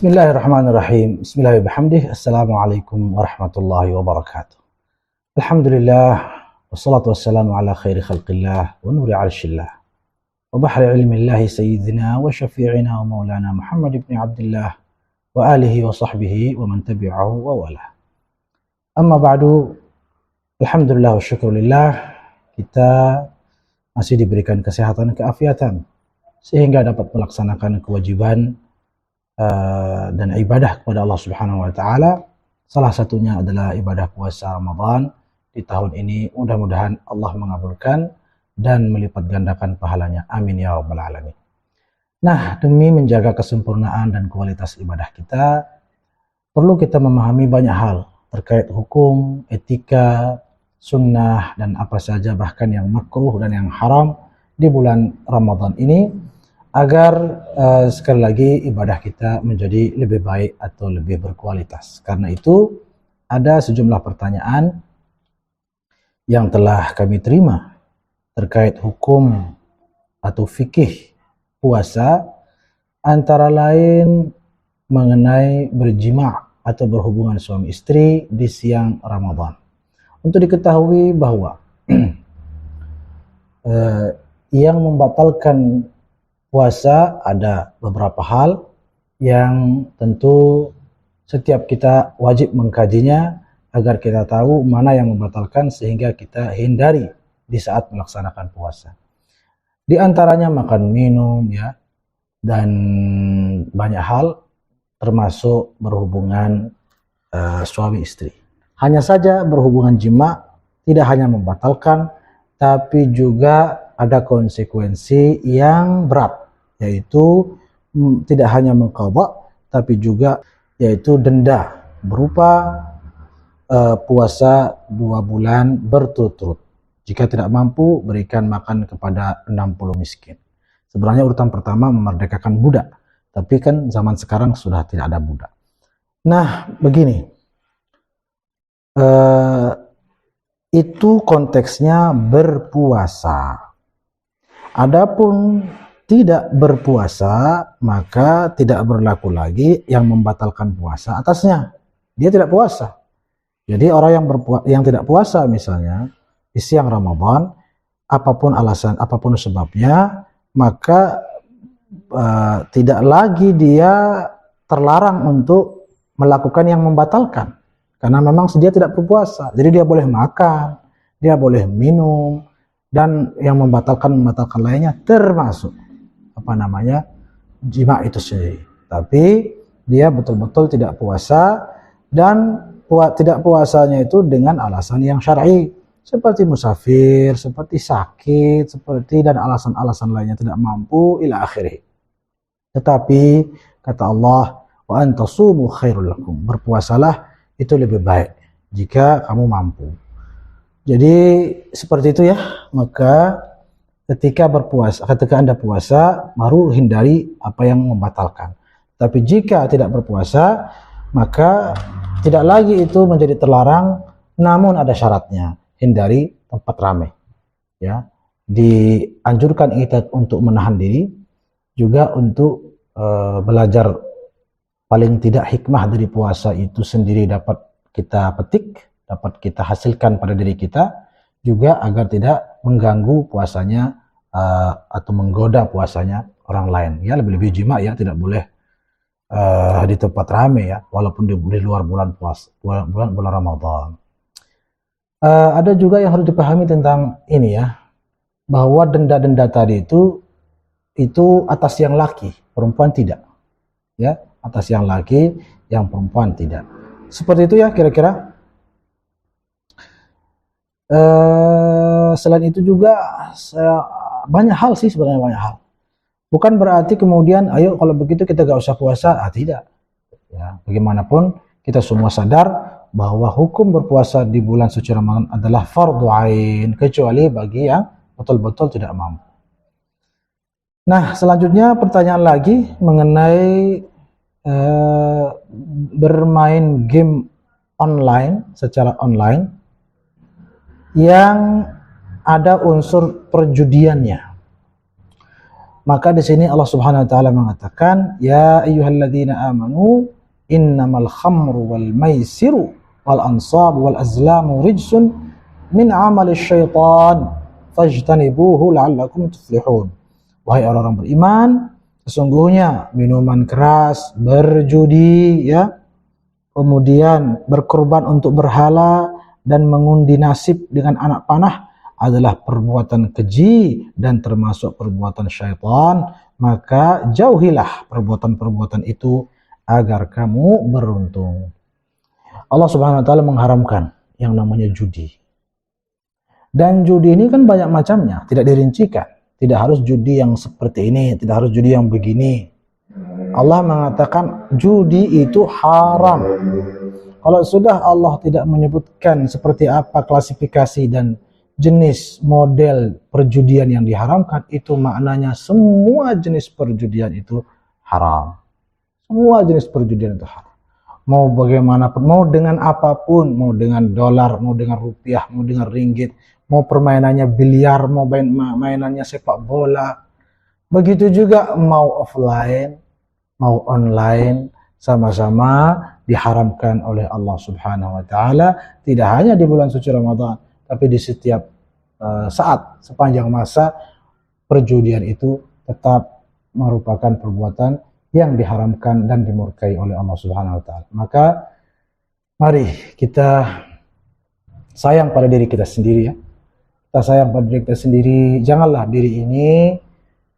Bismillahirrahmanirrahim. Bismillahirrahmanirrahim. Assalamualaikum warahmatullahi wabarakatuh. Alhamdulillah. Wassalatu wassalamu ala khairi khalqillah wa nuri arshillah. Wa bahri ilmillahi sayyidina wa syafi'ina wa maulana Muhammad ibn Abdullah wa alihi wa sahbihi wa man tabi'ahu wa wala. Amma ba'du. Alhamdulillah wa syukurillah. Kita masih diberikan kesehatan, keafiatan sehingga dapat melaksanakan kewajiban dan ibadah kepada Allah Subhanahu wa taala. Salah satunya adalah ibadah puasa Ramadan di tahun ini. Mudah-mudahan Allah mengabulkan dan melipat gandakan pahalanya. Amin ya rabbal alamin. Nah, demi menjaga kesempurnaan dan kualitas ibadah kita, perlu kita memahami banyak hal terkait hukum, etika, sunnah, dan apa saja bahkan yang makruh dan yang haram di bulan Ramadan ini, agar sekali lagi ibadah kita menjadi lebih baik atau lebih berkualitas. Karena itu ada sejumlah pertanyaan yang telah kami terima terkait hukum atau fikih puasa, antara lain mengenai berjima' atau berhubungan suami istri di siang Ramadan. Untuk diketahui bahwa yang membatalkan puasa ada beberapa hal yang tentu setiap kita wajib mengkajinya agar kita tahu mana yang membatalkan sehingga kita hindari di saat melaksanakan puasa. Di antaranya makan minum ya, dan banyak hal termasuk berhubungan suami istri. Hanya saja berhubungan jima tidak hanya membatalkan tapi juga ada konsekuensi yang berat, yaitu tidak hanya mengqadha tapi juga yaitu denda berupa puasa 2 bulan berturut-turut. Jika tidak mampu, berikan makan kepada 60 miskin. Sebenarnya urutan pertama memerdekakan budak, tapi kan zaman sekarang sudah tidak ada budak. Nah, begini, itu konteksnya berpuasa. Adapun tidak berpuasa, maka tidak berlaku lagi yang membatalkan puasa atasnya. Dia tidak puasa. Jadi orang yang tidak puasa misalnya di siang Ramadan, apapun alasan, apapun sebabnya, maka tidak lagi dia terlarang untuk melakukan yang membatalkan. Karena memang dia tidak berpuasa. Jadi dia boleh makan, dia boleh minum, dan yang membatalkan lainnya termasuk jima itu sendiri. Tapi dia betul-betul tidak puasa, dan tidak puasanya itu dengan alasan yang syar'i, seperti musafir, seperti sakit, dan alasan-alasan lainnya tidak mampu ila akhirih. Tetapi kata Allah, wa antasumu khairul lakum, berpuasalah itu lebih baik jika kamu mampu. Jadi seperti itu ya. Maka ketika Anda puasa, baru hindari apa yang membatalkan. Tapi jika tidak berpuasa, maka tidak lagi itu menjadi terlarang, namun ada syaratnya. Hindari tempat ramai. Ya, dianjurkan kita untuk menahan diri, juga untuk belajar paling tidak hikmah dari puasa itu sendiri dapat kita petik, dapat kita hasilkan pada diri kita, juga agar tidak mengganggu puasanya atau menggoda puasanya orang lain. Ya, lebih-lebih jima ya, tidak boleh di tempat ramai ya, walaupun di luar bulan Ramadan. Ada juga yang harus dipahami tentang ini ya, bahwa denda-denda tadi itu atas yang laki, perempuan tidak. Ya, atas yang laki, yang perempuan tidak. Seperti itu ya kira-kira. Selain itu juga banyak hal sih, sebenarnya banyak hal. Bukan berarti kemudian ayo kalau begitu kita gak usah puasa, tidak ya. Bagaimanapun kita semua sadar bahwa hukum berpuasa di bulan suci Ramadan adalah fardhu ain, kecuali bagi yang betul-betul tidak mampu. Nah, selanjutnya pertanyaan lagi mengenai bermain game online, secara online yang ada unsur perjudiannya. Maka di sini Allah Subhanahu wa taala mengatakan, ya ayyuhalladzina amanu innamal khamru wal maisiru wal ansabu wal azlamu rijsun min amali syaitan fajtanibuhu la'allakum tuflihun. Wahai orang-orang beriman, sesungguhnya minuman keras, berjudi, ya, kemudian berkorban untuk berhala dan mengundi nasib dengan anak panah adalah perbuatan keji dan termasuk perbuatan syaitan. Maka jauhilah perbuatan-perbuatan itu agar kamu beruntung. Allah Subhanahu wa taala mengharamkan yang namanya judi. Dan judi ini kan banyak macamnya, tidak dirincikan. Tidak harus judi yang seperti ini, tidak harus judi yang begini. Allah mengatakan judi itu haram. Kalau sudah Allah tidak menyebutkan seperti apa klasifikasi dan jenis model perjudian yang diharamkan, itu maknanya semua jenis perjudian itu haram. Semua jenis perjudian itu haram. Mau bagaimanapun, mau dengan apapun, mau dengan dolar, mau dengan rupiah, mau dengan ringgit, mau permainannya biliar, mau mainannya sepak bola. Begitu juga mau offline, mau online, sama-sama diharamkan oleh Allah Subhanahu wa taala, tidak hanya di bulan suci Ramadan, tapi di setiap saat sepanjang masa perjudian itu tetap merupakan perbuatan yang diharamkan dan dimurkai oleh Allah Subhanahu wa taala. Maka mari kita sayang pada diri kita sendiri, ya. Kita sayang pada diri kita sendiri, janganlah diri ini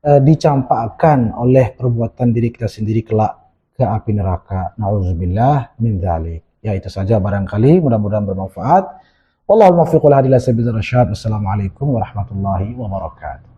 dicampakkan oleh perbuatan diri kita sendiri kelak ke api neraka. Nauzubillah min dzalik. Ya, itu saja barangkali, mudah-mudahan bermanfaat. Wallahul muwaffiq ila sabilir rasyad. Wassalamualaikum warahmatullahi wabarakatuh.